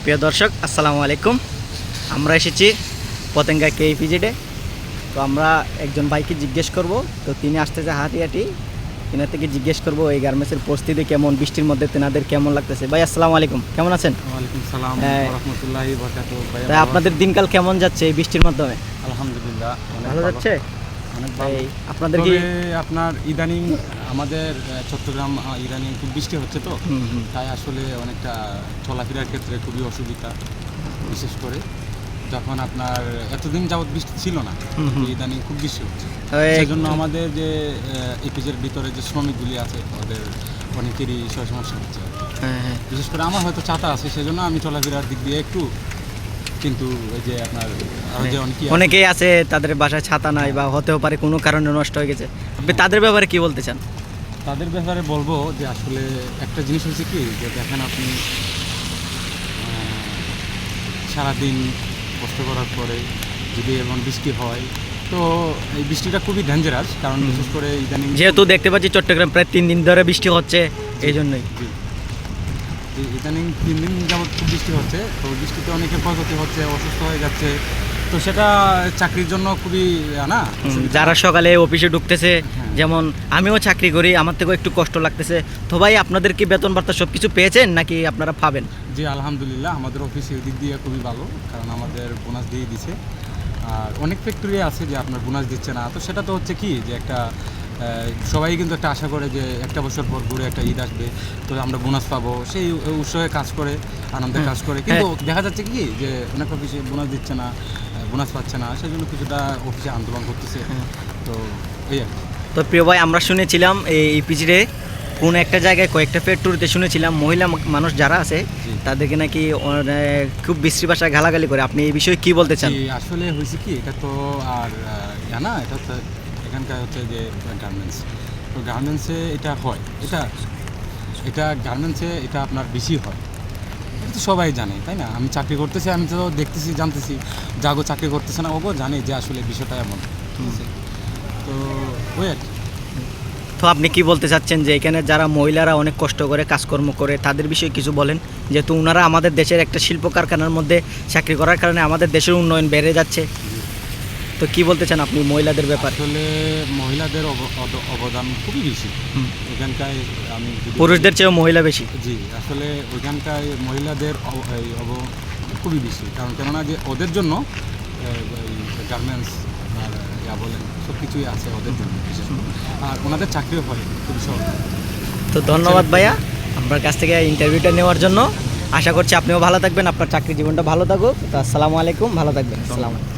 প্রিয় দর্শক আসসালামু আলাইকুম। আমরা এসেছি পতেঙ্গা কেইপিজেডে। তো আমরা একজন ভাইকে জিজ্ঞেস করব, তো তিনি আসতেছে হাঁটি তেনার থেকে জিজ্ঞেস করব এই গার্মেন্টসের পরিস্থিতি কেমন, বৃষ্টির মধ্যে তেনাদের কেমন লাগতেছে। ভাই আসসালামু আলাইকুম, কেমন আছেন? ওয়ালাইকুম সালাম ওয়া রাহমাতুল্লাহি ওয়া বারাকাতুহু। তাই আপনাদের দিনকাল কেমন যাচ্ছে এই বৃষ্টির মাধ্যমে? আলহামদুলিল্লাহ ভালো যাচ্ছে। অনেক ভালো। আপনাদের কি আপনার ইদানিং আমাদের চট্টগ্রাম ইদানিং খুব বৃষ্টি হচ্ছে তো, তাই আসলে অনেকটা চলাফেরার ক্ষেত্রে খুবই অসুবিধা, বিশেষ করে যখন আপনার এতদিন যাবৎ বৃষ্টি ছিল না, ইদানিং খুব বৃষ্টি হচ্ছে। সেই জন্য আমাদের যে ইপিজের ভিতরে যে শ্রমিকগুলি আছে ওদের অনেকেরই সমস্যা হচ্ছে। বিশেষ করে আমার হয়তো ছাতা আছে, সেজন্য আমি চলাফেরার দিক দিয়ে একটু, কিন্তু ওই যে আপনার আরো যে অনেকেই আছে তাদের বাসায় ছাতা নাই বা হতেও পারে কোনো কারণে নষ্ট হয়ে গেছে, আপনি তাদের ব্যাপারে কি বলতে চান? তাদের ব্যাপারে বলবো যে আসলে একটা জিনিস হচ্ছে কি, যে দেখেন আপনি সারাদিন কষ্ট করার পরে যদি এমন বৃষ্টি হয়, তো এই বৃষ্টিটা খুবই ডেঞ্জারাস। কারণ বিশেষ করে ইদানিং যেহেতু দেখতে পাচ্ছি চট্টগ্রাম প্রায় 3 দিন ধরে বৃষ্টি হচ্ছে, এই জন্যই ইদানিং 3 দিন যাবৎ খুব বৃষ্টি হচ্ছে। তো বৃষ্টিতে অনেকে ক্ষয়ক্ষতি হচ্ছে, অসুস্থ হয়ে যাচ্ছে। তো সেটা চাকরির জন্য খুবই যারা সকালে অফিসে ঢুকতেছে, যেমন আমিও চাকরি করি, আমার থেকেও একটু কষ্ট লাগতেছে। তো ভাই আপনাদের কি বেতন ভাতা সব কিছু পেয়েছেন নাকি আপনারা পাবেন? জি আলহামদুলিল্লাহ, আমাদের অফিসে দিক দিয়ে খুবই ভালো, কারণ আমাদের বোনাস দিয়ে দিছে। আর অনেক ফ্যাক্টরি আছে যে আপনার বোনাস দিচ্ছে না। তো সেটা তো হচ্ছে কি, যে একটা সবাই কিন্তু একটা আশা করে যে একটা বছর পর ঘুরে একটা ঈদ আসবে, তো আমরা বোনাস পাবো, সেই উৎসাহে কাজ করে, আনন্দে কাজ করে। কিন্তু দেখা যাচ্ছে কি, যে অনেক অফিসে বোনাস দিচ্ছে না, বোনাস পাচ্ছে না, সেই জন্য কিছুটা অফিসে আন্দোলন করতেছে। তো এই আর কি। তো প্রিয় ভাই, আমরা শুনেছিলাম এই পিজিরে কোন একটা জায়গায় কয়েকটা ফ্যাক্টরিতে শুনেছিলাম মহিলা মানুষ যারা আছে তাদেরকে নাকি খুব বিশ্রী ভাষায় গালাগালি করে। আপনি এই বিষয়ে কি বলতে চান? আসলে হয়েছে কি, এটা তো আর না, এটা তো এখানকার হচ্ছে যে গার্মেন্টস, তো গার্মেন্টসে এটা হয়, এটা গার্মেন্টসে এটা আপনার বেশি হয়, এটা তো সবাই জানে, তাই না? আমি চাকরি করতেছি, আমি তো দেখতেছি, জানতেছি, যাগো চাকরি করতেছে না ওগো জানে যে আসলে বিষয়টা এমন, ঠিক আছে? তো ওই আর কি। তো আপনি কি বলতে চাচ্ছেন যে এখানে যারা মহিলারা অনেক কষ্ট করে কাজকর্ম করে তাদের বিষয়ে কিছু বলেন, যেহেতু ওনারা আমাদের দেশের একটা শিল্প কারখানার মধ্যে চাকরি করার কারণে আমাদের দেশের উন্নয়ন বেড়ে যাচ্ছে। তো কি বলতে চান আপনি মহিলাদের ব্যাপারে? আসলে মহিলাদের অবদান খুবই বেশি ওইখানকার, আমি পুরুষদের চেয়েও মহিলা বেশি। জি আসলে ওইখানকার মহিলাদের খুবই বেশি, কারণ কেননা যে ওদের জন্য গার্মেন্টস আর বলেন সব কিছুই আছে ওদের জন্য, বিশেষ করে আর ওনাদের চাকরিও হয় খুবই সহজ। তো ধন্যবাদ ভাইয়া আমার কাছ থেকে ইন্টারভিউটা নেওয়ার জন্য। আশা করছি আপনিও ভালো থাকবেন, আপনার চাকরি জীবনটা ভালো থাকুক। তো আসসালামু আলাইকুম, ভালো থাকবেন। আসসালামু আলাইকুম।